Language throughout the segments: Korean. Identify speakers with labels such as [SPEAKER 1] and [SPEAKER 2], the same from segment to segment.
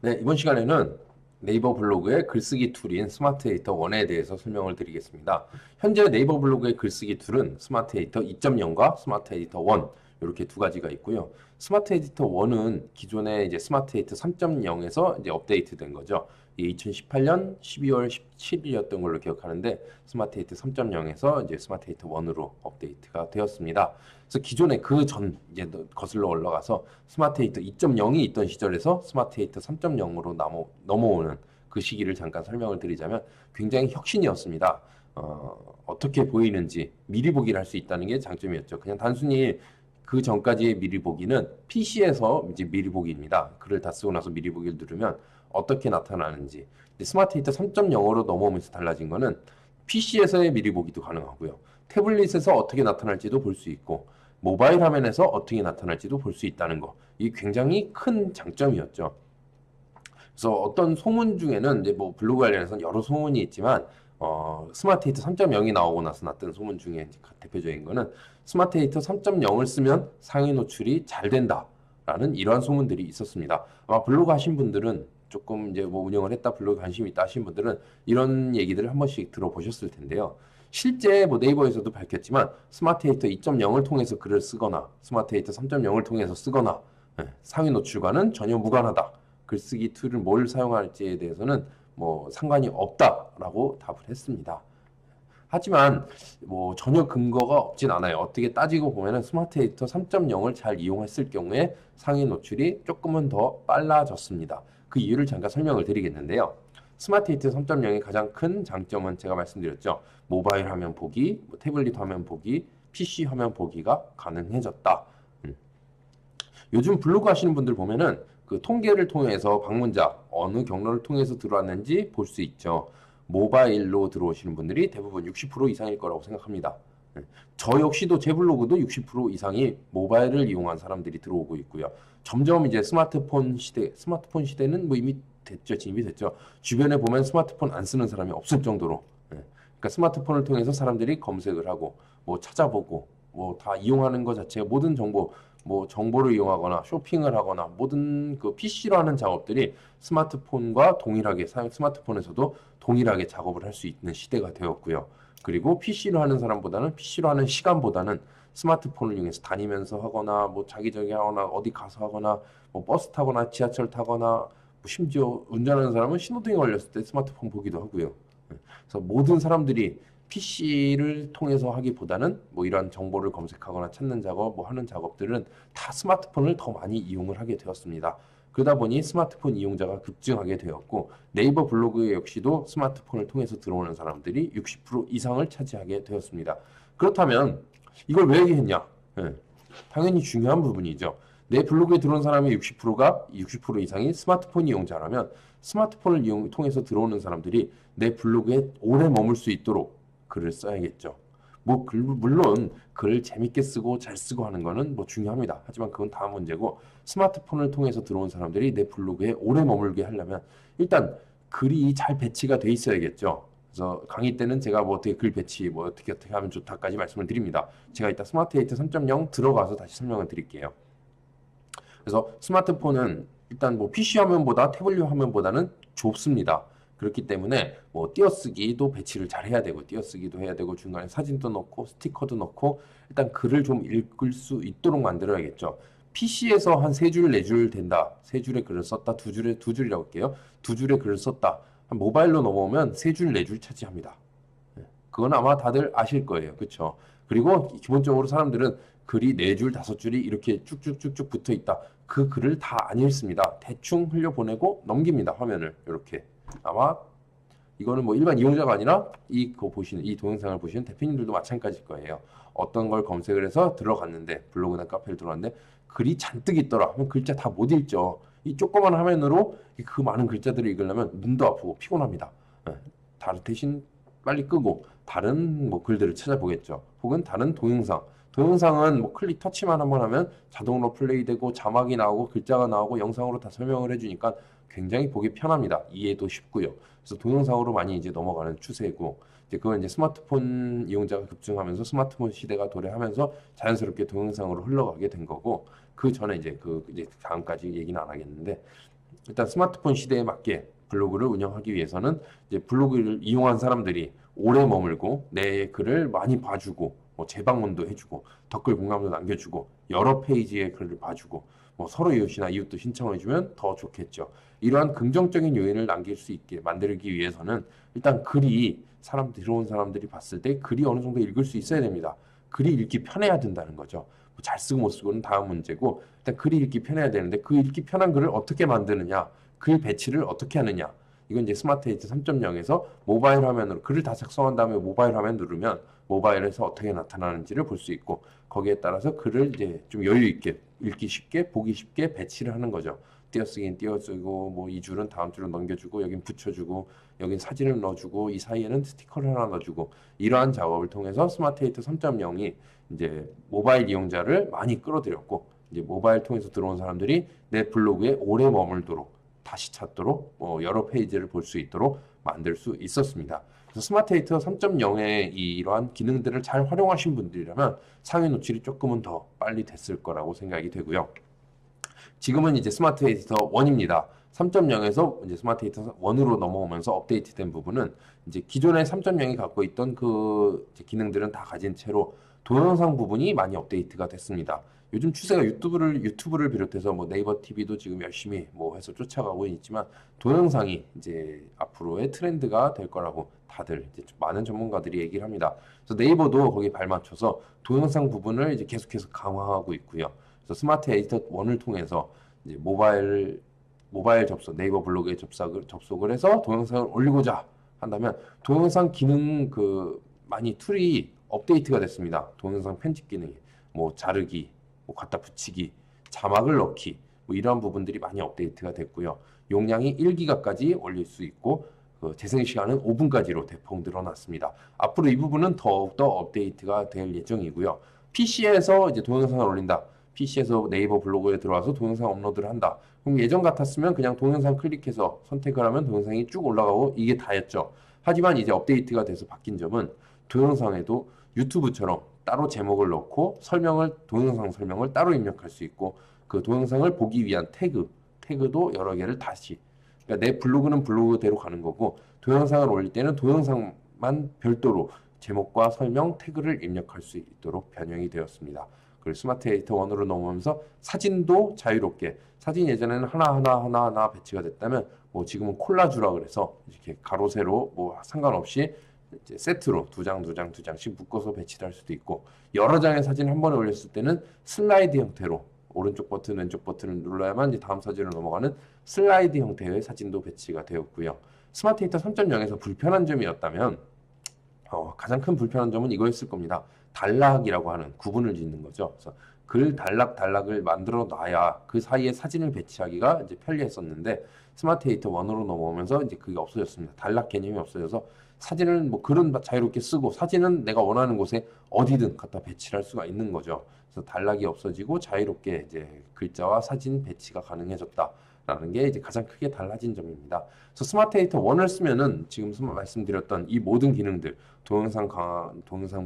[SPEAKER 1] 네, 이번 시간에는 네이버 블로그의 글쓰기 툴인 스마트 에디터 1에 대해서 설명을 드리겠습니다. 현재 네이버 블로그의 글쓰기 툴은 스마트 에디터 2.0과 스마트 에디터 1 이렇게 두 가지가 있고요. 스마트 에디터 1은 기존의 이제 스마트 에디터 3.0에서 이제 업데이트된 거죠. 2018년 12월 17일이었던 걸로 기억하는데 스마트 에디터 3.0에서 이제 스마트 에디터 1으로 업데이트가 되었습니다. 그래서 기존에 그 전 이제 거슬러 올라가서 스마트 에디터 2.0이 있던 시절에서 스마트 에디터 3.0으로 넘어오는 그 시기를 잠깐 설명을 드리자면 굉장히 혁신이었습니다. 어떻게 보이는지 미리 보기를 할 수 있다는 게 장점이었죠. 그냥 단순히 그 전까지의 미리 보기는 PC에서 이제 미리 보기입니다. 글을 다 쓰고 나서 미리 보기를 누르면 어떻게 나타나는지. 스마트 에디터 3.0으로 넘어오면서 달라진 거는 PC에서의 미리 보기도 가능하고요. 태블릿에서 어떻게 나타날지도 볼 수 있고 모바일 화면에서 어떻게 나타날지도 볼 수 있다는 거. 이게 굉장히 큰 장점이었죠. 그래서 어떤 소문 중에는 이제 뭐 블로그 관련해서는 여러 소문이 있지만 스마트 에디터 3.0이 나오고 나서 났던 소문 중에 대표적인 거는 스마트 에디터 3.0을 쓰면 상위 노출이 잘 된다라는 이러한 소문들이 있었습니다. 아마 블로그 하신 분들은 조금 이제 뭐 운영을 했다 블로그 관심이 있다 하신 분들은 이런 얘기들을 한 번씩 들어보셨을 텐데요. 실제 뭐 네이버에서도 밝혔지만 스마트 에디터 2.0을 통해서 글을 쓰거나 스마트 에디터 3.0을 통해서 쓰거나 상위 노출과는 전혀 무관하다. 글쓰기 툴을 뭘 사용할지에 대해서는 뭐 상관이 없다라고 답을 했습니다. 하지만 뭐 전혀 근거가 없진 않아요. 어떻게 따지고 보면은 스마트 에디터 3.0을 잘 이용했을 경우에 상위 노출이 조금은 더 빨라졌습니다. 그 이유를 잠깐 설명을 드리겠는데요. 스마트 에디터 3.0의 가장 큰 장점은 제가 말씀드렸죠. 모바일 화면 보기, 뭐 태블릿 화면 보기, PC 화면 보기가 가능해졌다. 요즘 블로그 하시는 분들 보면은 그 통계를 통해서 방문자 어느 경로를 통해서 들어왔는지 볼 수 있죠. 모바일로 들어오시는 분들이 대부분 60% 이상일 거라고 생각합니다. 저 역시도 제 블로그도 60% 이상이 모바일을 이용한 사람들이 들어오고 있고요. 점점 이제 스마트폰 시대는 뭐 이미 됐죠. 진입이 됐죠. 주변에 보면 스마트폰 안 쓰는 사람이 없을 정도로. 그러니까 스마트폰을 통해서 사람들이 검색을 하고 뭐 찾아보고 뭐 다 이용하는 것 자체가 모든 정보 뭐 정보를 이용하거나 쇼핑을 하거나 모든 그 PC로 하는 작업들이 스마트폰과 동일하게 스마트폰에서도 동일하게 작업을 할 수 있는 시대가 되었고요. 그리고 PC로 하는 사람보다는 PC로 하는 시간보다는 스마트폰을 이용해서 다니면서 하거나 뭐 자기저기 하거나 어디 가서 하거나 뭐 버스 타거나 지하철 타거나 뭐 심지어 운전하는 사람은 신호등이 걸렸을 때 스마트폰 보기도 하고요. 그래서 모든 사람들이 PC를 통해서 하기보다는 뭐 이런 정보를 검색하거나 찾는 작업, 뭐 하는 작업들은 다 스마트폰을 더 많이 이용을 하게 되었습니다. 그러다 보니 스마트폰 이용자가 급증하게 되었고 네이버 블로그 역시도 스마트폰을 통해서 들어오는 사람들이 60% 이상을 차지하게 되었습니다. 그렇다면 이걸 왜 얘기했냐? 당연히 중요한 부분이죠. 내 블로그에 들어온 사람의 60%가 60% 이상이 스마트폰 이용자라면 스마트폰을 통해서 들어오는 사람들이 내 블로그에 오래 머물 수 있도록 글을 써야겠죠. 뭐 물론 글을 재밌게 쓰고 잘 쓰고 하는 거는 뭐 중요합니다. 하지만 그건 다음 문제고 스마트폰을 통해서 들어온 사람들이 내 블로그에 오래 머물게 하려면 일단 글이 잘 배치가 돼 있어야겠죠. 그래서 강의 때는 제가 뭐 어떻게 글 배치 뭐 어떻게 하면 좋다까지 말씀을 드립니다. 제가 이따 스마트 에디터 3.0 들어가서 다시 설명을 드릴게요. 그래서 스마트폰은 일단 뭐 PC 화면보다 태블릿 화면보다는 좁습니다. 그렇기 때문에 뭐 띄어쓰기도 배치를 잘 해야 되고 띄어쓰기도 해야 되고 중간에 사진도 넣고 스티커도 넣고 일단 글을 좀 읽을 수 있도록 만들어야겠죠. PC에서 한 3줄, 4줄 된다. 3줄의 글을 썼다. 2줄이라고 할게요. 2줄의 글을 썼다. 한 모바일로 넘어오면 3줄, 4줄 차지합니다. 그건 아마 다들 아실 거예요. 그렇죠? 그리고 기본적으로 사람들은 글이 4줄, 5줄이 이렇게 쭉쭉쭉쭉 붙어 있다. 그 글을 다 안 읽습니다. 대충 흘려보내고 넘깁니다. 화면을 이렇게. 아마 이거는 뭐 일반 이용자가 아니라 이 동영상을 보시는 대표님들도 마찬가지일 거예요. 어떤 걸 검색을 해서 들어갔는데 블로그나 카페를 들어갔는데 글이 잔뜩 있더라. 그럼 글자 다 못 읽죠. 이 조그만 화면으로 그 많은 글자들을 읽으려면 눈도 아프고 피곤합니다. 다른 대신 빨리 끄고 다른 뭐 글들을 찾아보겠죠. 혹은 다른 동영상. 동영상은 뭐 클릭 터치만 한번 하면 자동으로 플레이되고 자막이 나오고 글자가 나오고 영상으로 다 설명을 해주니까 굉장히 보기 편합니다. 이해도 쉽고요. 그래서 동영상으로 많이 이제 넘어가는 추세고 이제 그건 이제 스마트폰 이용자가 급증하면서 스마트폰 시대가 도래하면서 자연스럽게 동영상으로 흘러가게 된 거고 그 전에 이제 이제 다음까지 얘기는 안 하겠는데 일단 스마트폰 시대에 맞게 블로그를 운영하기 위해서는 이제 블로그를 이용한 사람들이 오래 머물고 내 글을 많이 봐주고 뭐 재방문도 해주고 댓글 공감도 남겨주고 여러 페이지의 글을 봐주고 뭐 서로 이웃이나 이웃도 신청해주면 더 좋겠죠. 이러한 긍정적인 요인을 남길 수 있게 만들기 위해서는 일단 글이 들어온 사람들이 봤을 때 글이 어느 정도 읽을 수 있어야 됩니다. 글이 읽기 편해야 된다는 거죠. 잘 쓰고 못 쓰고는 다음 문제고 일단 글이 읽기 편해야 되는데 그 읽기 편한 글을 어떻게 만드느냐, 글 배치를 어떻게 하느냐. 이건 이제 스마트 에이트 3.0에서 모바일 화면으로 글을 다 작성한 다음에 모바일 화면 누르면 모바일에서 어떻게 나타나는지를 볼 수 있고 거기에 따라서 글을 이제 좀 여유 있게 읽기 쉽게 보기 쉽게 배치를 하는 거죠. 띄어쓰기는 띄어쓰고 뭐 이 줄은 다음 줄로 넘겨주고 여긴 붙여주고 여긴 사진을 넣어주고 이 사이에는 스티커를 하나 넣어주고 이러한 작업을 통해서 스마트 에이트 3.0이 이제 모바일 이용자를 많이 끌어들였고 이제 모바일 통해서 들어온 사람들이 내 블로그에 오래 머물도록 다시 찾도록 여러 페이지를 볼 수 있도록 만들 수 있었습니다. 그래서 스마트 에이트 3.0의 이러한 기능들을 잘 활용하신 분들이라면 상위 노출이 조금은 더 빨리 됐을 거라고 생각이 되고요. 지금은 이제 스마트 에디터 1입니다. 3.0에서 이제 스마트 에디터 1으로 넘어오면서 업데이트된 부분은 이제 기존의 3.0이 갖고 있던 그 기능들은 다 가진 채로 동영상 부분이 많이 업데이트가 됐습니다. 요즘 추세가 유튜브를 비롯해서 뭐 네이버 TV도 지금 열심히 뭐 해서 쫓아가고 있지만 동영상이 이제 앞으로의 트렌드가 될 거라고 다들 이제 많은 전문가들이 얘기를 합니다. 그래서 네이버도 거기에 발맞춰서 동영상 부분을 이제 계속해서 강화하고 있고요. 그래서 스마트 에디터 1을 통해서 이제 모바일 접속, 네이버 블로그에 접속을 해서 동영상을 올리고자 한다면 동영상 기능 많이 툴이 업데이트가 됐습니다. 동영상 편집 기능이 뭐 자르기, 뭐 갖다 붙이기, 자막을 넣기 뭐 이러한 부분들이 많이 업데이트가 됐고요. 용량이 1기가까지 올릴 수 있고 재생 시간은 5분까지로 대폭 늘어났습니다. 앞으로 이 부분은 더욱더 업데이트가 될 예정이고요. PC에서 이제 동영상을 올린다. PC에서 네이버 블로그에 들어와서 동영상 업로드를 한다. 그럼 예전 같았으면 그냥 동영상 클릭해서 선택을 하면 동영상이 쭉 올라가고 이게 다였죠. 하지만 이제 업데이트가 돼서 바뀐 점은 동영상에도 유튜브처럼 따로 제목을 넣고 동영상 설명을 따로 입력할 수 있고 그 동영상을 보기 위한 태그도 여러 개를 다시 그러니까 내 블로그는 블로그대로 가는 거고 동영상을 올릴 때는 동영상만 별도로 제목과 설명 태그를 입력할 수 있도록 변형이 되었습니다. 그리고 스마트 에디터 1으로 넘어오면서 사진도 자유롭게 사진 예전에는 하나 배치가 됐다면 뭐 지금은 콜라주라 그래서 이렇게 가로 세로 뭐 상관없이 이제 세트로 두 장씩 묶어서 배치를 할 수도 있고 여러 장의 사진 한 번에 올렸을 때는 슬라이드 형태로 오른쪽 버튼 왼쪽 버튼을 눌러야만 이제 다음 사진으로 넘어가는 슬라이드 형태의 사진도 배치가 되었고요. 스마트 에디터 3.0에서 불편한 점이었다면 가장 큰 불편한 점은 이거였을 겁니다. 단락이라고 하는 구분을 짓는 거죠. 그래서 글 단락을 만들어 놔야 그 사이에 사진을 배치하기가 이제 편리했었는데 스마트 에디터 1으로 넘어오면서 이제 그게 없어졌습니다. 단락 개념이 없어져서 사진을 뭐 글은 자유롭게 쓰고 사진은 내가 원하는 곳에 어디든 갖다 배치를 할 수가 있는 거죠. 그래서 단락이 없어지고 자유롭게 이제 글자와 사진 배치가 가능해졌다라는 게 이제 가장 크게 달라진 점입니다. 그래서 스마트 에디터 1을 쓰면은 지금 말씀드렸던 이 모든 기능들 동영상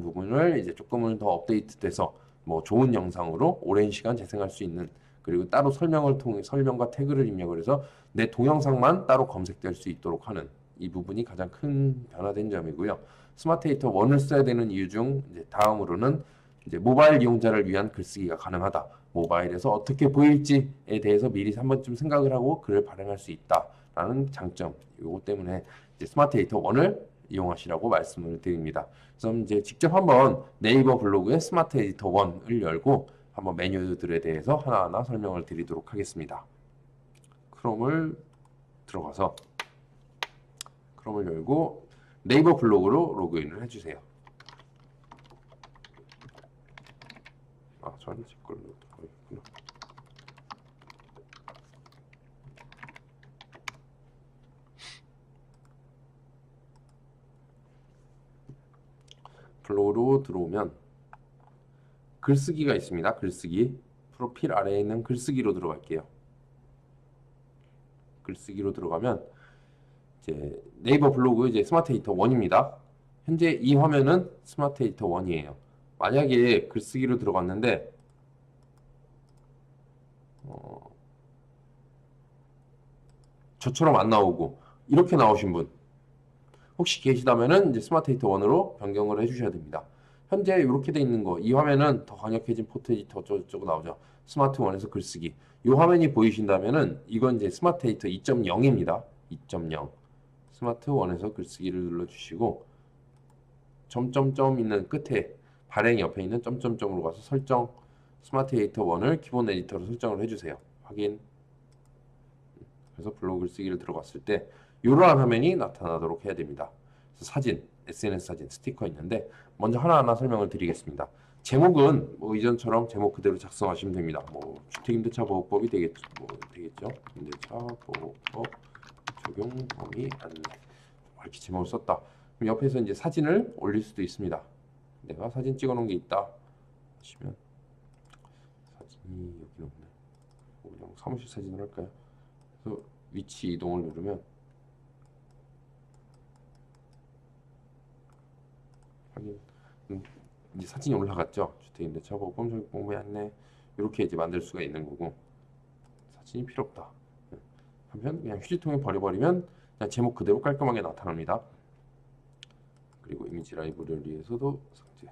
[SPEAKER 1] 부분을 이제 조금은 더 업데이트돼서 뭐 좋은 영상으로 오랜 시간 재생할 수 있는 그리고 따로 설명과 태그를 입력을 해서 내 동영상만 따로 검색될 수 있도록 하는 이 부분이 가장 큰 변화된 점이고요. 스마트 에디터 1을 써야 되는 이유 중 이제 다음으로는 이제 모바일 이용자를 위한 글쓰기가 가능하다. 모바일에서 어떻게 보일지에 대해서 미리 한 번쯤 생각을 하고 글을 발행할 수 있다라는 장점. 이것 때문에 이제 스마트 에디터 1을 이용하시라고 말씀을 드립니다. 그래서 이제 직접 한번 네이버 블로그의 스마트 에디터 1을 열고 한번 메뉴들에 대해서 하나하나 설명을 드리도록 하겠습니다. 크롬을 열고 네이버 블로그로 로그인을 해주세요. 저는 제 걸로 들어가겠구나. 블로그로 들어오면 글쓰기가 있습니다. 글쓰기 프로필 아래에 있는 글쓰기로 들어갈게요. 글쓰기로 들어가면 이제 네이버 블로그 이제 스마트 에디터 1입니다. 현재 이 화면은 스마트 에디터 1이에요. 만약에 글쓰기로 들어갔는데 저처럼 안 나오고 이렇게 나오신 분 혹시 계시다면은 이제 스마트 에디터 1으로 변경을 해주셔야 됩니다. 현재 이렇게 돼 있는 거, 이 화면은 더 강력해진 포트 에디터 어쩌고저쩌고 나오죠. 스마트 1에서 글쓰기. 이 화면이 보이신다면은 이건 이제 스마트 에디터 2.0입니다. 2.0. 스마트 1에서 글쓰기를 눌러주시고 점점점 있는 끝에 발행 옆에 있는 점점점으로 가서 설정 스마트 에디터 1을 기본 에디터로 설정을 해주세요. 확인. 그래서 블로그 글쓰기를 들어갔을 때 이러한 화면이 나타나도록 해야 됩니다. 그래서 사진, SNS 사진, 스티커 있는데 먼저 하나하나 설명을 드리겠습니다. 제목은 뭐 이전처럼 제목 그대로 작성하시면 됩니다. 뭐 주택임대차보호법이 되겠죠. 임대차보호법 적용 범위 안내. 이렇게 제목을 썼다. 그럼 옆에서 이제 사진을 올릴 수도 있습니다. 내가 사진 찍어놓은 게 있다 하시면 사진이 여기 없네. 그냥 사무실 사진을 할까요? 그래서 위치 이동을 누르면 확인. 이제 사진이 올라갔죠. 주택임대차보호법 적용 범위 안내. 이렇게 이제 만들 수가 있는 거고 사진이 필요 없다. 하면 그냥 휴지통에 버려버리면 그냥 제목 그대로 깔끔하게 나타납니다. 그리고 이미지 라이브러리에서도 삭제.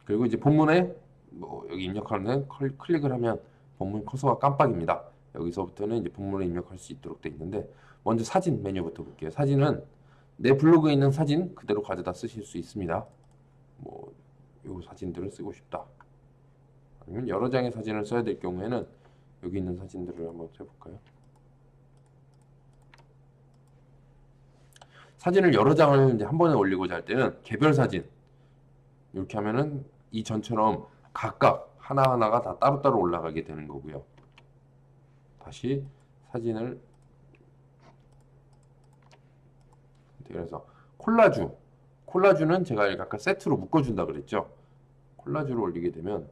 [SPEAKER 1] 그리고 이제 본문에 뭐 여기 입력하는 클릭을 하면 본문 커서가 깜빡입니다. 여기서부터는 이제 본문을 입력할 수 있도록 되어 있는데 먼저 사진 메뉴부터 볼게요. 사진은 내 블로그에 있는 사진 그대로 가져다 쓰실 수 있습니다. 뭐 요 사진들을 쓰고 싶다. 아니면 여러 장의 사진을 써야 될 경우에는 여기 있는 사진들을 한번 해볼까요? 사진을 여러 장을 이제 한 번에 올리고자 할 때는 개별 사진 이렇게 하면은 이 전처럼 각각 하나하나가 다 따로따로 올라가게 되는 거고요. 다시 사진을 그래서 콜라주는 제가 아까 세트로 묶어준다 그랬죠. 콜라주를 올리게 되면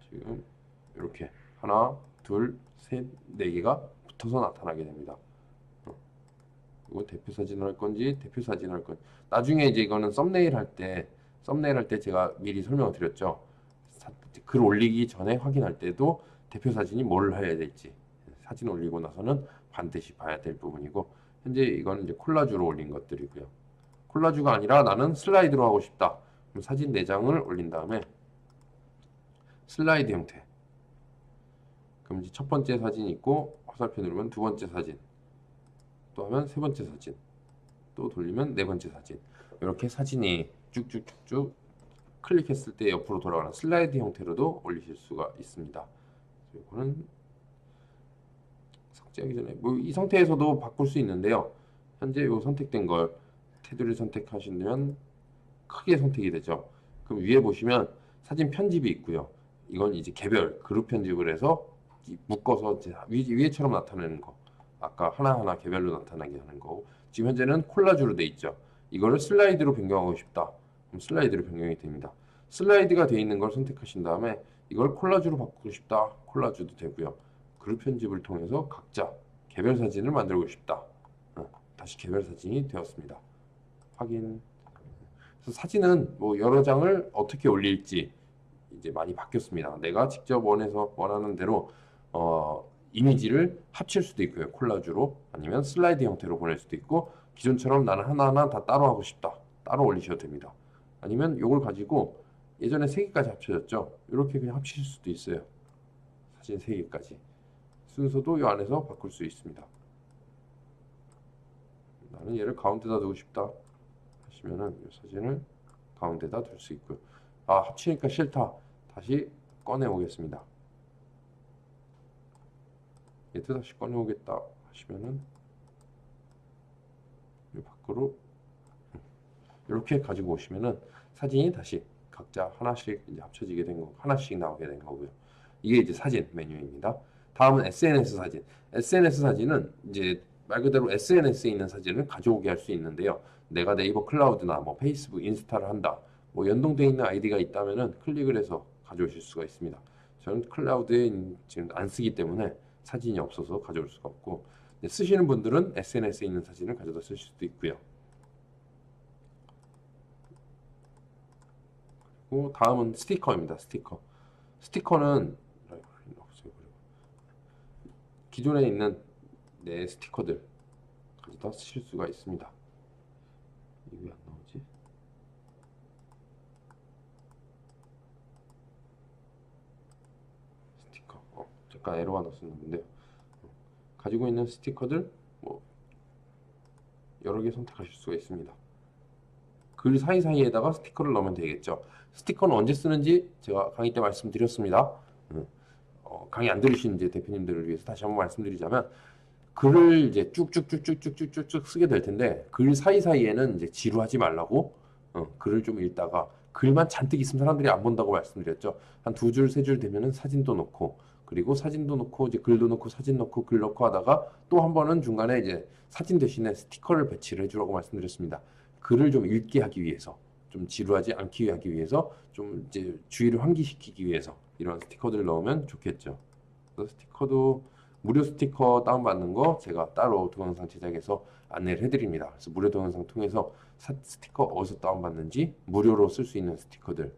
[SPEAKER 1] 지금 이렇게 하나, 둘, 셋, 네 개가 붙어서 나타나게 됩니다. 이거 대표 사진을 할 건지 대표 사진을 할 건지 나중에 이제 이거는 썸네일 할 때 제가 미리 설명을 드렸죠. 글 올리기 전에 확인할 때도 대표 사진이 뭘 해야 될지 사진 올리고 나서는 반드시 봐야 될 부분이고 현재 이거는 이제 콜라주로 올린 것들이고요. 콜라주가 아니라 나는 슬라이드로 하고 싶다. 그럼 사진 4장을 올린 다음에 슬라이드 형태. 그럼 이제 첫 번째 사진이 있고 화살표 누르면 두 번째 사진. 또 하면 세 번째 사진. 또 돌리면 네 번째 사진. 이렇게 사진이 쭉쭉쭉쭉 클릭했을 때 옆으로 돌아가는 슬라이드 형태로도 올리실 수가 있습니다. 이거는 삭제하기 전에 뭐 이 상태에서도 바꿀 수 있는데요. 현재 이 선택된 걸 테두리 선택하시면 크게 선택이 되죠. 그럼 위에 보시면 사진 편집이 있고요. 이건 이제 개별 그룹 편집을 해서 묶어서 위에처럼 나타내는 거. 아까 하나하나 개별로 나타나게 하는 거고 지금 현재는 콜라주로 돼 있죠. 이거를 슬라이드로 변경하고 싶다. 그럼 슬라이드로 변경이 됩니다. 슬라이드가 되어 있는 걸 선택하신 다음에 이걸 콜라주로 바꾸고 싶다. 콜라주도 되고요. 그룹 편집을 통해서 각자 개별 사진을 만들고 싶다. 다시 개별 사진이 되었습니다. 확인. 그래서 사진은 뭐 여러 장을 어떻게 올릴지 이제 많이 바뀌었습니다. 내가 직접 원하는 대로 이미지를 합칠 수도 있고요. 콜라주로 아니면 슬라이드 형태로 보낼 수도 있고 기존처럼 나는 하나하나 다 따로 하고 싶다. 따로 올리셔도 됩니다. 아니면 이걸 가지고 예전에 3개까지 합쳐졌죠. 이렇게 그냥 합칠 수도 있어요. 사진 3개까지. 순서도 이 안에서 바꿀 수 있습니다. 나는 얘를 가운데다 두고 싶다 하시면은 이 사진을 가운데다 둘 수 있고요. 아, 합치니까 싫다. 다시 꺼내 오겠습니다. 얘도 다시 꺼내 오겠다 하시면은 이 밖으로 이렇게 가지고 오시면은 사진이 다시 각자 하나씩 이제 합쳐지게 된 거, 하나씩 나오게 된 거고요. 이게 이제 사진 메뉴입니다. 다음은 SNS 사진. SNS 사진은 이제 말 그대로 SNS에 있는 사진을 가져오게 할 수 있는데요. 내가 네이버 클라우드나 뭐 페이스북, 인스타를 한다. 뭐 연동되어 있는 아이디가 있다면은 클릭을 해서 가져오실 수가 있습니다. 저는 클라우드에 지금 안 쓰기 때문에 사진이 없어서 가져올 수가 없고 쓰시는 분들은 SNS에 있는 사진을 가져다 쓰실 수도 있고요. 그리고 다음은 스티커입니다. 스티커는 기존에 있는 내 스티커들까지 다 쓰실 수가 있습니다. 이게 왜 안 나오지? 스티커. 잠깐 에러가 났었는데요. 가지고 있는 스티커들 뭐 여러 개 선택하실 수가 있습니다. 글 사이사이에다가 스티커를 넣으면 되겠죠. 스티커는 언제 쓰는지 제가 강의 때 말씀드렸습니다. 강의 안 들으신 이제 대표님들을 위해서 다시 한번 말씀드리자면 글을 이제 쭉쭉쭉쭉쭉쭉쭉 쓰게 될 텐데 글 사이사이에는 이제 지루하지 말라고 글을 좀 읽다가 글만 잔뜩 있으면 사람들이 안 본다고 말씀드렸죠. 한 두 줄, 세 줄 되면은 사진도 넣고 그리고 사진도 넣고 이제 글도 넣고 사진 넣고 글 넣고 하다가 또 한 번은 중간에 이제 사진 대신에 스티커를 배치를 해주라고 말씀드렸습니다. 글을 좀 읽게 하기 위해서 좀 지루하지 않게 하기 위해서 좀 이제 주의를 환기시키기 위해서 이런 스티커들을 넣으면 좋겠죠. 그래서 스티커도 무료 스티커 다운받는 거 제가 따로 동영상 제작해서 안내를 해드립니다. 그래서 무료 동영상 통해서 스티커 어디서 다운받는지 무료로 쓸 수 있는 스티커들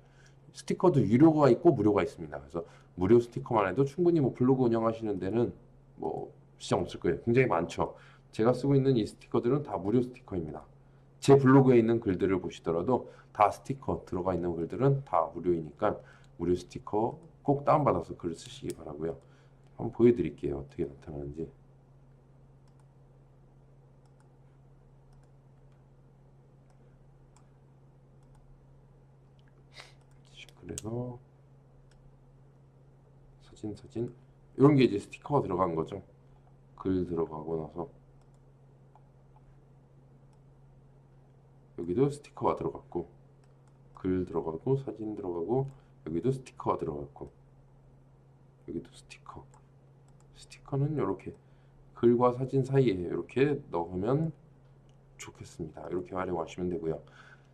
[SPEAKER 1] 스티커도 유료가 있고 무료가 있습니다. 그래서 무료 스티커만 해도 충분히 뭐 블로그 운영하시는 데는 뭐 시장 없을 거예요. 굉장히 많죠. 제가 쓰고 있는 이 스티커들은 다 무료 스티커입니다. 제 블로그에 있는 글들을 보시더라도 다 스티커 들어가 있는 글들은 다 무료이니까 무료 스티커 꼭 다운받아서 글을 쓰시기 바라고요. 한번 보여드릴게요. 어떻게 나타나는지. 그래서 사진 이런 게 이제 스티커가 들어간 거죠. 글 들어가고 나서 여기도 스티커가 들어갔고 글 들어가고 사진 들어가고 여기도 스티커가 들어갔고 여기도 스티커는 이렇게 글과 사진 사이에 이렇게 넣으면 좋겠습니다. 이렇게 활용하시면 되고요.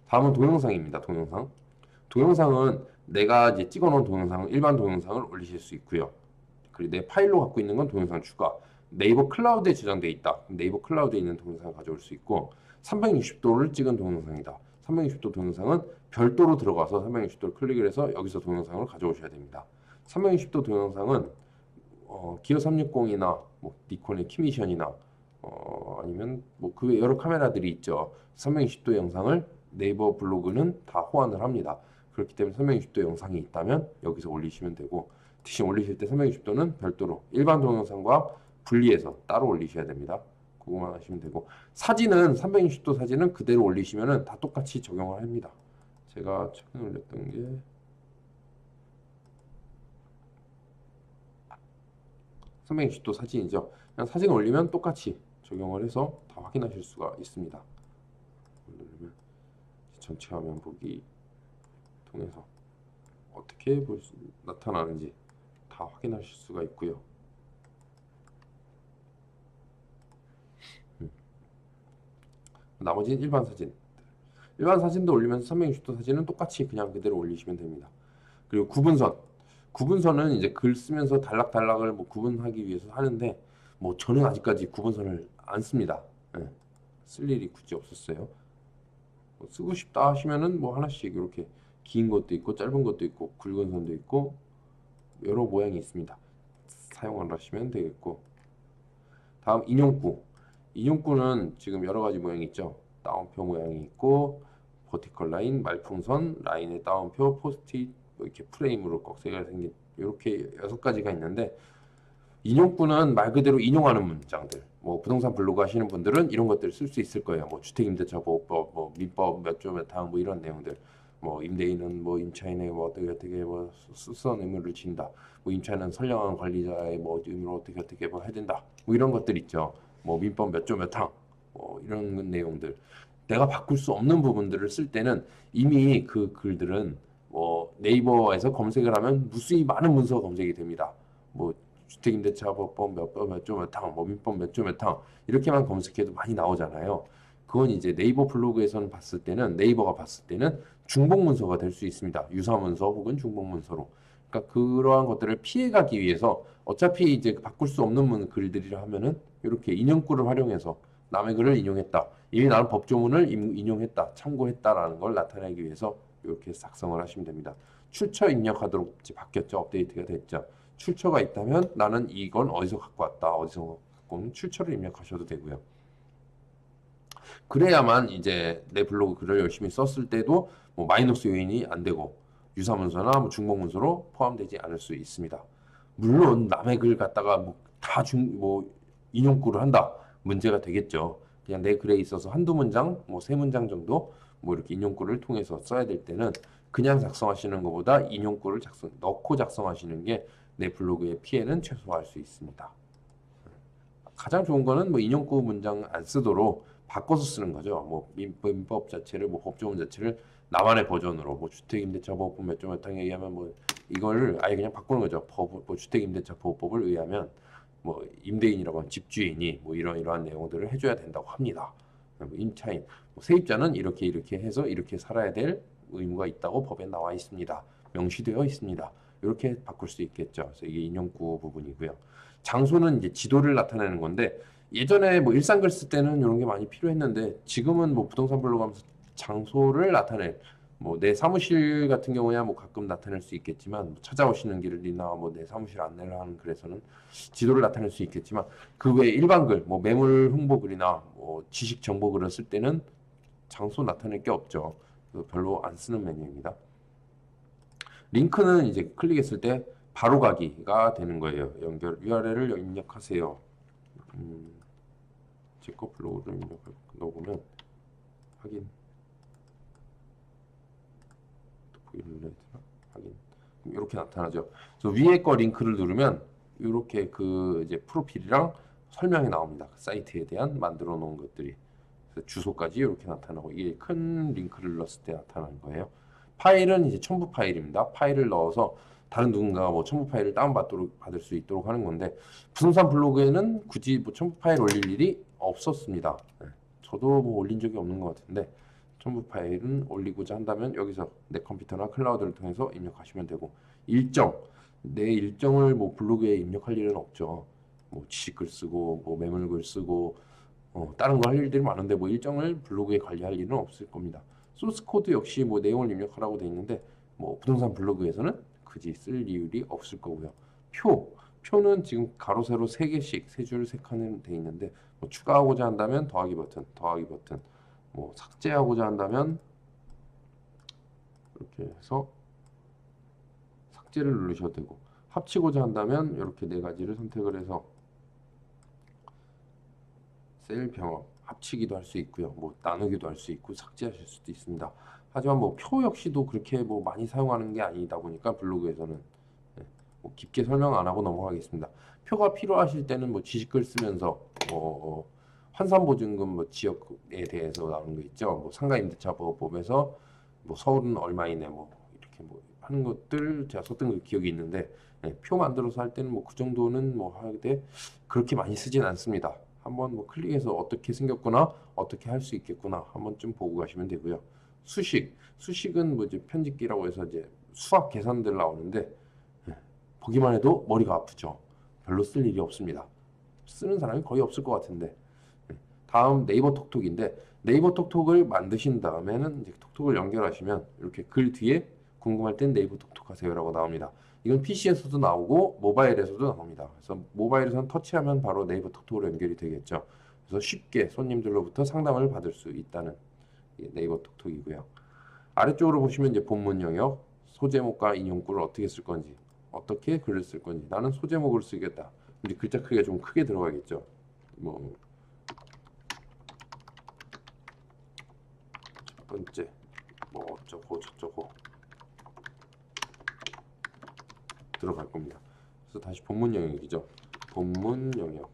[SPEAKER 1] 다음은 동영상입니다. 동영상은 내가 이제 찍어놓은 동영상은 일반 동영상을 올리실 수 있고요. 그리고 내 파일로 갖고 있는 건 동영상 추가. 네이버 클라우드에 저장되어 있다. 네이버 클라우드에 있는 동영상을 가져올 수 있고 360도를 찍은 동영상이다. 360도 동영상은 별도로 들어가서 360도를 클릭을 해서 여기서 동영상을 가져오셔야 됩니다. 360도 동영상은 기어 360이나 뭐 니콘의 키미션이나 아니면 뭐 그 여러 카메라들이 있죠. 360도 영상을 네이버 블로그는 다 호환을 합니다. 그렇기 때문에 360도 영상이 있다면 여기서 올리시면 되고 대신 올리실 때 360도는 별도로 일반 동영상과 분리해서 따로 올리셔야 됩니다. 그거만 하시면 되고 사진은 360도 사진은 그대로 올리시면은 다 똑같이 적용을 합니다. 제가 최근에 올렸던 게 (360도) 사진이죠. 그냥 사진 올리면 똑같이 적용을 해서 다 확인하실 수가 있습니다. 누르면 전체 화면 보기 통해서 어떻게 나타나는지 다 확인하실 수가 있고요. 나머지는 일반 사진도 올리면서 360도 사진은 똑같이 그냥 그대로 올리시면 됩니다. 그리고 구분선은 이제 글 쓰면서 단락단락을 뭐 구분하기 위해서 하는데 뭐 저는 아직까지 구분선을 안 씁니다. 쓸 일이 굳이 없었어요. 뭐 쓰고 싶다 하시면은 뭐 하나씩 이렇게 긴 것도 있고 짧은 것도 있고 굵은 선도 있고 여러 모양이 있습니다. 사용을 하시면 되겠고 다음 인용구는 지금 여러 가지 모양이 있죠. 따옴표 모양이 있고 버티컬 라인, 말풍선, 라인의 따옴표, 포스트잇 뭐 이렇게 프레임으로 꺽쇠가 생긴 이렇게 6가지가 있는데 인용구는 말 그대로 인용하는 문장들 뭐 부동산 블로그 하시는 분들은 이런 것들을 쓸 수 있을 거예요. 뭐 주택임대차 보호법, 뭐 민법 몇 조 몇 항 뭐 이런 내용들 뭐 임대인은 뭐 임차인의 뭐 어떻게 뭐 수선 의무를 진다. 뭐 임차인은 선량한 관리자의 뭐 의무를 어떻게 뭐 해야 된다. 뭐 이런 것들 있죠. 뭐 민법 몇 조 몇 항 뭐 이런 내용들 내가 바꿀 수 없는 부분들을 쓸 때는 이미 그 글들은 뭐 네이버에서 검색을 하면 무수히 많은 문서가 검색이 됩니다. 뭐 주택임대차법 몇 조 몇 항, 뭐 민법 몇 조 몇 항 이렇게만 검색해도 많이 나오잖아요. 그건 이제 네이버 블로그에서는 네이버가 봤을 때는 중복 문서가 될 수 있습니다. 유사 문서 혹은 중복 문서로. 그러니까 그러한 것들을 피해가기 위해서 어차피 이제 바꿀 수 없는 글들이라 하면은 이렇게 인용구를 활용해서 남의 글을 인용했다. 이미 나는 법조문을 인용했다, 참고했다라는 걸 나타내기 위해서 이렇게 작성을 하시면 됩니다. 출처 입력하도록 이제 바뀌었죠. 업데이트가 됐죠. 출처가 있다면 나는 이건 어디서 갖고 왔다, 어디서 갖고 바꾸는 출처를 입력하셔도 되고요. 그래야만 이제 내 블로그 글을 열심히 썼을 때도 뭐 마이너스 요인이 안 되고 유사문서나 뭐 중복문서로 포함되지 않을 수 있습니다. 물론 남의 글 갖다가 뭐 인용구를 한다 문제가 되겠죠. 그냥 내 글에 있어서 한두 문장, 뭐 세 문장 정도 뭐 이렇게 인용구를 통해서 써야 될 때는 그냥 작성하시는 것보다 인용구를 넣고 작성하시는 게 내 블로그의 피해는 최소화할 수 있습니다. 가장 좋은 거는 뭐 인용구 문장 안 쓰도록 바꿔서 쓰는 거죠. 뭐 민법 자체를 뭐 법조문 자체를 나만의 버전으로 뭐 주택임대차 보호법 몇 조 몇 항에 의하면 뭐 이거를 아예 그냥 바꾸는 거죠. 뭐 주택임대차 보호법을 의하면 뭐 임대인이라고 하면 집주인이 뭐 이러한 내용들을 해줘야 된다고 합니다. 뭐 임차인, 뭐 세입자는 이렇게 해서 이렇게 살아야 될 의무가 있다고 법에 나와 있습니다. 명시되어 있습니다. 이렇게 바꿀 수 있겠죠. 그래서 이게 인용구 부분이고요. 장소는 이제 지도를 나타내는 건데 예전에 뭐 일상글 쓸 때는 이런 게 많이 필요했는데 지금은 뭐 부동산 블로그 하면서 장소를 나타낼 뭐 내 사무실 같은 경우야 뭐 가끔 나타낼 수 있겠지만 뭐 찾아오시는 길이나 뭐 내 사무실 안내를 하는 글에서는 지도를 나타낼 수 있겠지만 그 외에 일반 글, 뭐 매물 홍보 글이나 뭐 지식 정보 글을 쓸 때는 장소 나타낼 게 없죠. 별로 안 쓰는 메뉴입니다. 링크는 이제 클릭했을 때 바로 가기가 되는 거예요. 연결 URL을 입력하세요. 제 거 블로그를 넣어보면 확인. 확인. 이렇게 나타나죠. 그래서 위에 거 링크를 누르면 이렇게 그 이제 프로필이랑 설명이 나옵니다. 그 사이트에 대한 만들어 놓은 것들이. 그래서 주소까지 이렇게 나타나고 이게 큰 링크를 넣었을 때 나타나는 거예요. 파일은 이제 첨부 파일입니다. 파일을 넣어서 다른 누군가가 뭐 첨부 파일을 받을 수 있도록 하는 건데 부동산 블로그에는 굳이 뭐 첨부 파일 올릴 일이 없었습니다. 네. 저도 뭐 올린 적이 없는 것 같은데 첨부 파일은 올리고자 한다면 여기서 내 컴퓨터나 클라우드를 통해서 입력하시면 되고 내 일정을 뭐 블로그에 입력할 일은 없죠. 뭐 지식글 쓰고 뭐 매물글 쓰고 다른 거 할 일들이 많은데 뭐 일정을 블로그에 관리할 일은 없을 겁니다. 소스 코드 역시 뭐 내용을 입력하라고 돼 있는데 뭐 부동산 블로그에서는 굳이 쓸 이유가 없을 거고요. 표는 지금 가로 세로 3개씩 3줄 3칸은 돼 있는데 뭐 추가하고자 한다면 더하기 버튼 뭐 삭제하고자 한다면 이렇게 해서 삭제를 누르셔도 되고 합치고자 한다면 이렇게 4가지를 선택을 해서 셀 병합 합치기도 할 수 있고요. 뭐 나누기도 할 수 있고 삭제하실 수도 있습니다. 하지만 뭐 표 역시도 그렇게 뭐 많이 사용하는 게 아니다 보니까 블로그에서는 뭐 깊게 설명 안 하고 넘어가겠습니다. 표가 필요하실 때는 뭐 지식글 쓰면서 환산보증금 뭐 지역에 대해서 나오는 거 있죠. 뭐 상가임대차 보호법에서 뭐 서울은 얼마 이내 뭐 이렇게 뭐 하는 것들 제가 썼던 그 기억이 있는데 표 만들어서 할 때는 뭐 그 정도는 뭐 하되 그렇게 많이 쓰진 않습니다. 한번 뭐 클릭해서 어떻게 생겼구나 어떻게 할 수 있겠구나 한번 좀 보고 가시면 되고요. 수식은 뭐 이제 편집기라고 해서 이제 수학 계산들 나오는데 보기만 해도 머리가 아프죠. 별로 쓸 일이 없습니다. 쓰는 사람이 거의 없을 것 같은데 다음 네이버 톡톡인데 네이버 톡톡을 만드신 다음에는 이제 톡톡을 연결하시면 이렇게 글 뒤에 궁금할 땐 네이버 톡톡 하세요라고 나옵니다. 이건 PC에서도 나오고 모바일에서도 나옵니다. 그래서 모바일에서는 터치하면 바로 네이버 톡톡으로 연결이 되겠죠. 그래서 쉽게 손님들로부터 상담을 받을 수 있다는 네이버 톡톡이고요. 아래쪽으로 보시면 이제 본문 영역, 소제목과 인용구를 어떻게 쓸 건지, 어떻게 글을 쓸 건지. 나는 소제목을 쓰겠다. 근데 글자 크기가 좀 크게 들어가겠죠. 뭐 첫 번째, 뭐 어쩌고 저쩌고 들어갈 겁니다. 그래서 다시 본문 영역이죠. 본문 영역.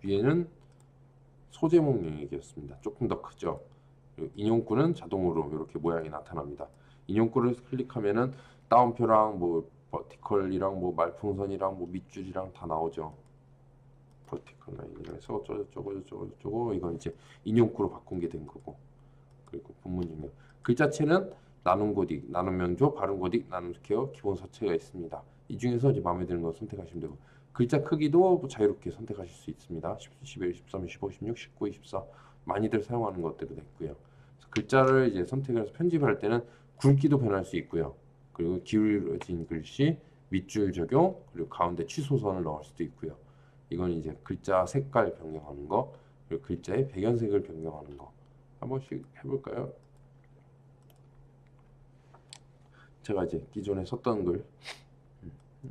[SPEAKER 1] 위에는 소제목 영역이었습니다. 조금 더 크죠. 인용구는 자동으로 이렇게 모양이 나타납니다. 인용구를 클릭하면은 따옴표랑 뭐 버티컬이랑 뭐 말풍선이랑 뭐 밑줄이랑 다 나오죠. 버티컬 라인이라서 어쩌고 이건 이제 인용구로 바꾼 게 된 거고. 그리고 본문 영역. 글자체는 나눔 고딕, 나눔 명조, 발음 고딕, 나눔 스퀘어, 기본 서체가 있습니다. 이 중에서 이제 마음에 드는 거 선택하시면 되고 글자 크기도 자유롭게 선택하실 수 있습니다. 11, 13, 15, 16, 19, 24 많이들 사용하는 것들이 됐고요. 글자를 이제 선택을 해서 편집할 때는 굵기도 변할 수 있고요. 그리고 기울어진 글씨, 밑줄 적용, 그리고 가운데 취소선을 넣을 수도 있고요. 이건 이제 글자 색깔 변경하는 거, 그리고 글자의 배경색을 변경하는 거. 한 번씩 해볼까요? 제가 이제 기존에 썼던 글,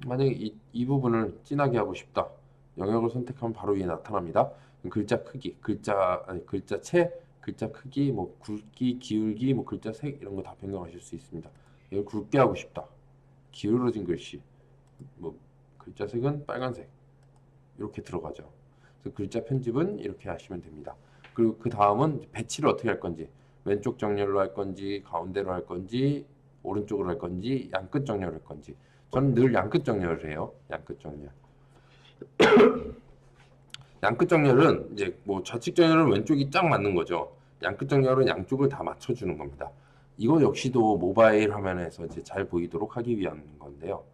[SPEAKER 1] 만약에 이 부분을 진하게 하고 싶다. 영역을 선택하면 바로 위에 나타납니다. 글자 크기, 글자체, 글자 크기, 뭐 굵기, 기울기, 뭐 글자 색 이런 거 다 변경하실 수 있습니다. 이걸 굵게 하고 싶다. 기울어진 글씨, 뭐 글자 색은 빨간색 이렇게 들어가죠. 그래서 글자 편집은 이렇게 하시면 됩니다. 그리고 그 다음은 배치를 어떻게 할 건지, 왼쪽 정렬로 할 건지, 가운데로 할 건지, 오른쪽으로 할 건지, 양끝 정렬을 할 건지. 저는 늘 양끝 정렬을 해요. 양끝 정렬. 양끝 정렬은 이제 뭐 좌측 정렬은 왼쪽이 딱 맞는 거죠. 양끝 정렬은 양쪽을 다 맞춰주는 겁니다. 이거 역시도 모바일 화면에서 이제 잘 보이도록 하기 위한 건데요.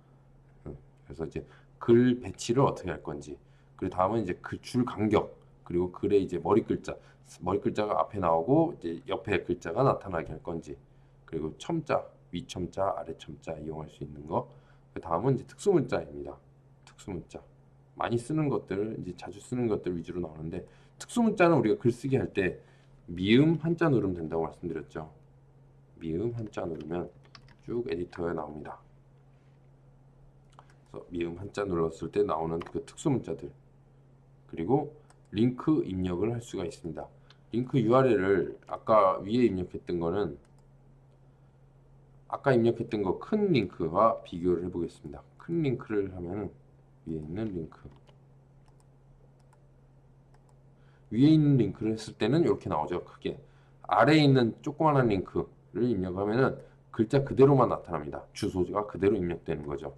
[SPEAKER 1] 그래서 이제 글 배치를 어떻게 할 건지, 그리고 다음은 이제 그 줄 간격, 그리고 글의 이제 머리 글자가 앞에 나오고 이제 옆에 글자가 나타나게 할 건지, 그리고 첨자, 위 첨자, 아래 첨자 이용할 수 있는 거. 그 다음은 이제 특수문자입니다. 특수문자. 많이 쓰는 것들, 이제 자주 쓰는 것들 위주로 나오는데, 특수문자는 우리가 글쓰기 할 때 미음 한자 누르면 된다고 말씀드렸죠. 미음 한자 누르면 쭉 에디터에 나옵니다. 그래서 미음 한자 눌렀을 때 나오는 그 특수문자들, 그리고 링크 입력을 할 수가 있습니다. 링크 URL을 아까 위에 입력했던 거는 아까 입력했던 거 큰 링크와 비교를 해보겠습니다. 큰 링크를 하면 위에 있는 링크, 위에 있는 링크를 했을 때는 이렇게 나오죠. 크게. 아래에 있는 조그마한 링크를 입력하면은 글자 그대로만 나타납니다. 주소가 그대로 입력되는 거죠.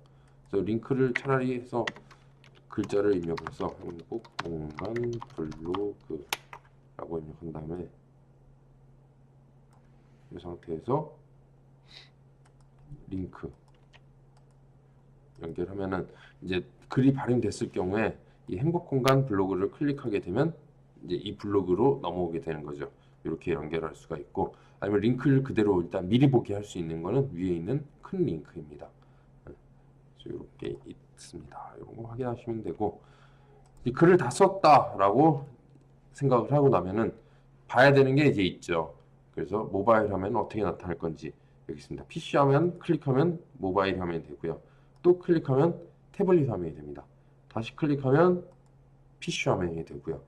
[SPEAKER 1] 그래서 링크를 차라리 해서 글자를 입력해서 행복공간 블로그라고 입력한 다음에 이 상태에서 링크 연결하면은 이제 글이 발행됐을 경우에 이 행복공간 블로그를 클릭하게 되면 이제 이 블로그로 넘어오게 되는 거죠. 이렇게 연결할 수가 있고, 아니면 링크를 그대로 일단 미리 보기 할 수 있는 거는 위에 있는 큰 링크입니다. 이렇게 있습니다. 이런 거 확인하시면 되고, 이 글을 다 썼다라고 생각을 하고 나면은 봐야 되는 게 이제 있죠. 그래서 모바일 화면 어떻게 나타날 건지 여기 있습니다. PC 화면 클릭하면 모바일 화면이 되고요. 또 클릭하면 태블릿 화면이 됩니다. 다시 클릭하면 PC 화면이 되고요.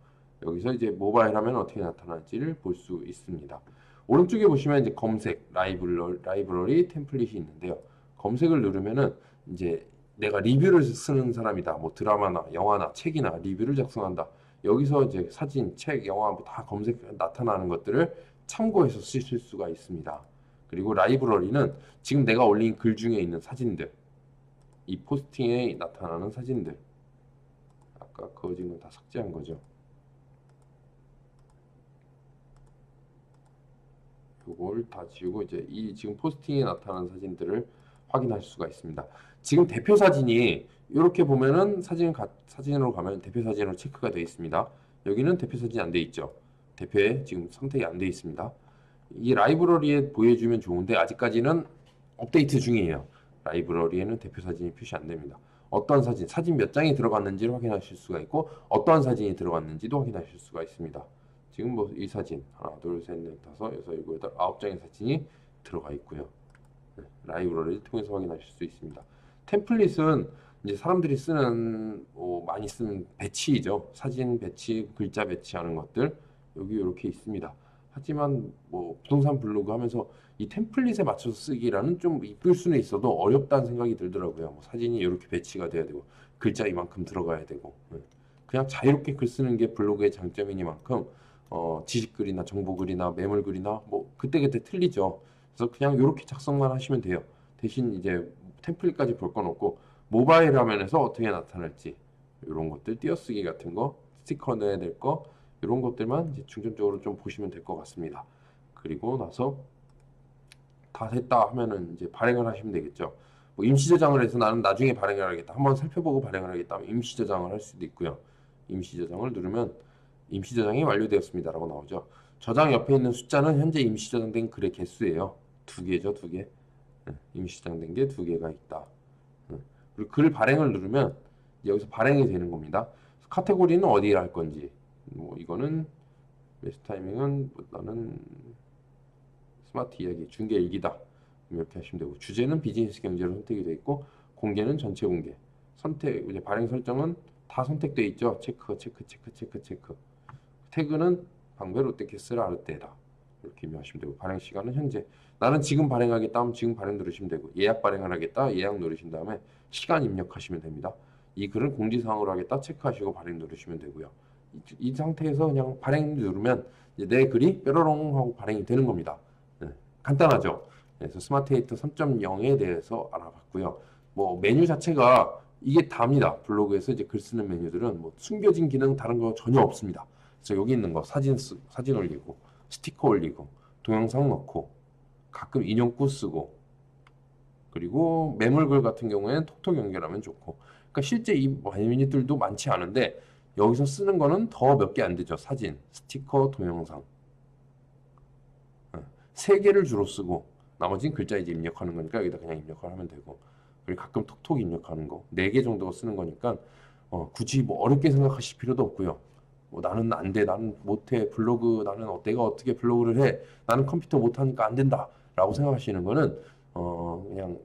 [SPEAKER 1] 여기서 이제 모바일 화면 어떻게 나타날지를 볼 수 있습니다. 오른쪽에 보시면 이제 검색, 라이브러리, 템플릿이 있는데요. 검색을 누르면은 이제 내가 리뷰를 쓰는 사람이다. 뭐 드라마나 영화나 책이나 리뷰를 작성한다. 여기서 이제 사진, 책, 영화 뭐 다 검색 나타나는 것들을 참고해서 쓰실 수가 있습니다. 그리고 라이브러리는 지금 내가 올린 글 중에 있는 사진들, 이 포스팅에 나타나는 사진들, 아까 그어진 건 다 삭제한 거죠. 이걸 다 지우고 이제 이 지금 포스팅에 나타나는 사진들을 확인할 수가 있습니다. 지금 대표 사진이 이렇게 보면은 사진으로 가면 대표 사진으로 체크가 되어 있습니다. 여기는 대표 사진이 안 되어 있죠. 대표에 지금 선택이 안 되어 있습니다. 이 라이브러리에 보여주면 좋은데 아직까지는 업데이트 중이에요. 라이브러리에는 대표 사진이 표시 안 됩니다. 어떤 사진 몇 장이 들어갔는지를 확인하실 수가 있고, 어떠한 사진이 들어갔는지도 확인하실 수가 있습니다. 지금 뭐 이 사진 하나, 둘, 셋, 넷, 다섯, 여섯, 일곱, 여덟, 9장의 사진이 들어가 있고요. 라이브러리를 통해서 확인하실 수 있습니다. 템플릿은 이제 사람들이 쓰는 많이 쓰는 배치이죠. 사진 배치, 글자 배치하는 것들 여기 이렇게 있습니다. 하지만 뭐 부동산 블로그 하면서 이 템플릿에 맞춰서 쓰기라는 좀 이쁠 수는 있어도 어렵다는 생각이 들더라고요. 뭐 사진이 이렇게 배치가 돼야 되고 글자 이만큼 들어가야 되고 그냥 자유롭게 글 쓰는 게 블로그의 장점이니만큼 지식글이나 정보글이나 매물글이나 뭐 그때그때 틀리죠. 그래서 그냥 이렇게 작성만 하시면 돼요. 대신 이제 템플릿까지 볼 건 없고 모바일 화면에서 어떻게 나타날지 이런 것들 띄어쓰기 같은 거 스티커 넣어야 될 거 이런 것들만 이제 중점적으로 좀 보시면 될 것 같습니다. 그리고 나서 다 됐다 하면은 이제 발행을 하시면 되겠죠. 뭐 임시 저장을 해서 나는 나중에 발행을 하겠다. 한번 살펴보고 발행을 하겠다 하면 임시 저장을 할 수도 있고요. 임시 저장을 누르면 임시 저장이 완료되었습니다라고 나오죠. 저장 옆에 있는 숫자는 현재 임시 저장된 글의 개수예요. 2개죠, 2개. 임시 저장된 게 2개가 있다. 그리고 글 발행을 누르면 여기서 발행이 되는 겁니다. 카테고리는 어디에 할 건지, 뭐 이거는 매수 타이밍은 나는 스마트 이야기, 중개 일기다. 이렇게 하시면 되고, 주제는 비즈니스 경제로 선택이 되어 있고, 공개는 전체 공개. 선택, 이제 발행 설정은 다 선택되어 있죠. 체크. 태그는 방배 롯데캐슬 아르테다. 이렇게 입력하시면 되고, 발행 시간은 현재. 나는 지금 발행하겠다 하면 지금 발행 누르시면 되고, 예약 발행을 하겠다, 예약 누르신 다음에 시간 입력하시면 됩니다. 이 글은 공지사항으로 하겠다 체크하시고 발행 누르시면 되고요. 이 상태에서 그냥 발행 누르면 이제 내 글이 뾰로롱 하고 발행이 되는 겁니다. 네, 간단하죠. 그래서 스마트 에디터 3.0에 대해서 알아봤고요. 뭐 메뉴 자체가 이게 답니다. 블로그에서 이제 글 쓰는 메뉴들은 뭐 숨겨진 기능 다른 거 전혀 없습니다. 그래서 여기 있는 거 사진 올리고 스티커 올리고 동영상 넣고 가끔 인용구 쓰고 그리고 매물글 같은 경우에는 톡톡 연결하면 좋고, 그러니까 실제 이 메뉴들도 많지 않은데 여기서 쓰는 거는 더 몇 개 안 되죠. 사진, 스티커, 동영상 3개를 주로 쓰고 나머지는 글자 이제 입력하는 거니까 여기다 그냥 입력을 하면 되고, 그리고 가끔 톡톡 입력하는 거 4개 정도 쓰는 거니까 굳이 뭐 어렵게 생각하실 필요도 없고요. 뭐 나는 안 돼, 나는 못해, 블로그 나는 내가 어떻게 블로그를 해, 나는 컴퓨터 못하니까 안 된다 라고 생각하시는 거는 그냥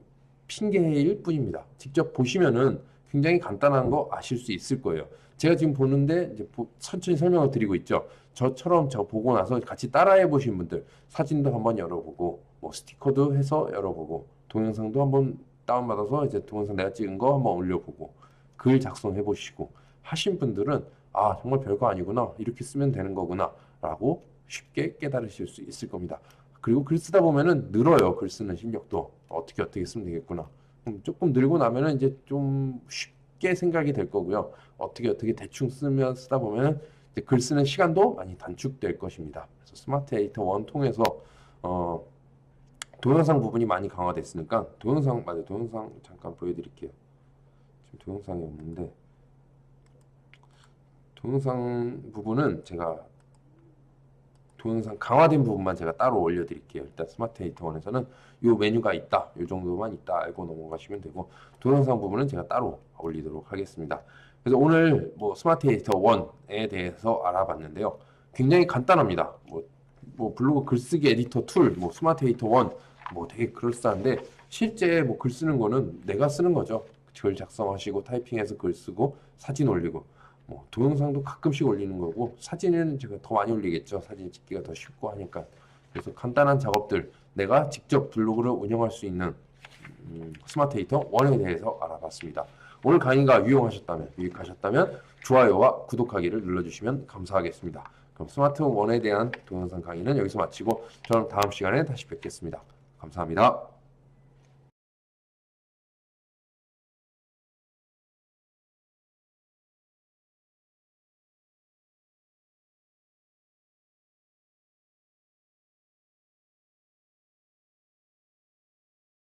[SPEAKER 1] 핑계일 뿐입니다. 직접 보시면은 굉장히 간단한 거 아실 수 있을 거예요. 제가 지금 보는데 이제 천천히 설명을 드리고 있죠. 저처럼 저 보고 나서 같이 따라해 보신 분들 사진도 한번 열어보고 뭐 스티커도 해서 열어보고 동영상도 한번 다운받아서 이제 동영상 내가 찍은 거 한번 올려보고 글 작성해 보시고 하신 분들은 아 정말 별거 아니구나, 이렇게 쓰면 되는 거구나 라고 쉽게 깨달으실 수 있을 겁니다. 그리고 글 쓰다 보면은 늘어요. 글 쓰는 실력도 어떻게 쓰면 되겠구나. 조금 늘고 나면은 이제 좀 쉽게 생각이 될 거고요. 어떻게 대충 쓰다 보면은 이제 글 쓰는 시간도 많이 단축될 것입니다. 그래서 스마트 에디터 1 통해서 동영상 부분이 많이 강화됐으니까 동영상 잠깐 보여드릴게요. 지금 동영상이 없는데 동영상 부분은 제가 동영상 강화된 부분만 제가 따로 올려드릴게요. 일단 스마트 에디터 1에서는 이 메뉴가 있다, 이 정도만 있다 알고 넘어가시면 되고, 동영상 부분은 제가 따로 올리도록 하겠습니다. 그래서 오늘 뭐 스마트 에디터 1에 대해서 알아봤는데요. 굉장히 간단합니다. 뭐 블로그 글쓰기 에디터 툴, 뭐 스마트 에디터 1, 뭐 되게 그럴싸한데 실제 뭐 글 쓰는 거는 내가 쓰는 거죠. 글 작성하시고 타이핑해서 글 쓰고 사진 올리고, 뭐 동영상도 가끔씩 올리는 거고 사진은 제가 더 많이 올리겠죠. 사진 찍기가 더 쉽고 하니까. 그래서 간단한 작업들 내가 직접 블로그를 운영할 수 있는 스마트 에디터 1에 대해서 알아봤습니다. 오늘 강의가 유익하셨다면 좋아요와 구독하기를 눌러주시면 감사하겠습니다. 그럼 스마트 1에 대한 동영상 강의는 여기서 마치고 저는 다음 시간에 다시 뵙겠습니다. 감사합니다.